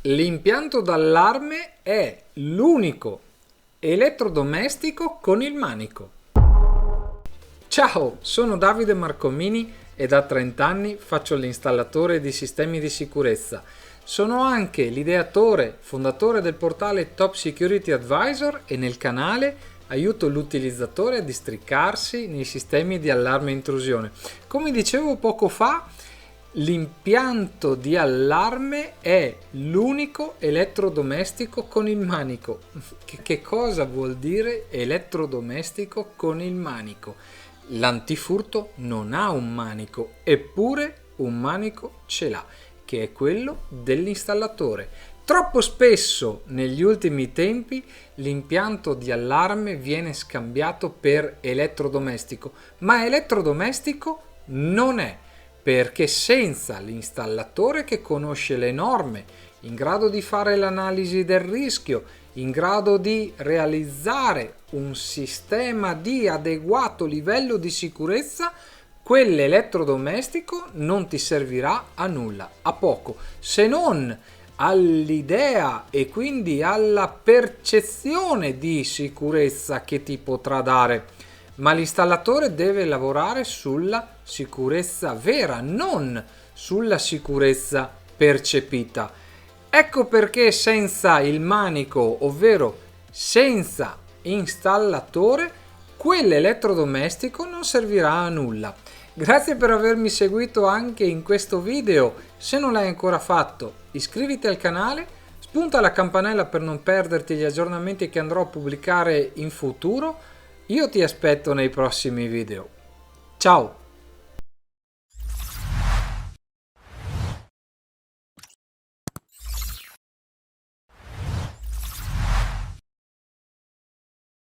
L'impianto d'allarme è l'unico elettrodomestico con il manico. Ciao, sono Davide Marcomini e da 30 anni faccio l'installatore di sistemi di sicurezza. Sono anche l'ideatore, fondatore del portale Top Security Advisor e nel canale aiuto l'utilizzatore a districarsi nei sistemi di allarme intrusione. Come dicevo poco fa, l'impianto di allarme è l'unico elettrodomestico con il manico. Che cosa vuol dire elettrodomestico con il manico? L'antifurto non ha un manico, eppure un manico ce l'ha, che è quello dell'installatore. Troppo spesso negli ultimi tempi l'impianto di allarme viene scambiato per elettrodomestico, ma elettrodomestico non è, perché senza l'installatore che conosce le norme, in grado di fare l'analisi del rischio, in grado di realizzare un sistema di adeguato livello di sicurezza, quell'elettrodomestico non ti servirà a nulla, a poco, se non all'idea e quindi alla percezione di sicurezza che ti potrà dare. Ma l'installatore deve lavorare sulla sicurezza vera, non sulla sicurezza percepita. Ecco perché senza il manico, ovvero senza installatore, quell'elettrodomestico non servirà a nulla. Grazie per avermi seguito anche in questo video. Se non l'hai ancora fatto, iscriviti al canale, spunta la campanella per non perderti gli aggiornamenti che andrò a pubblicare in futuro. Io ti aspetto nei prossimi video. Ciao!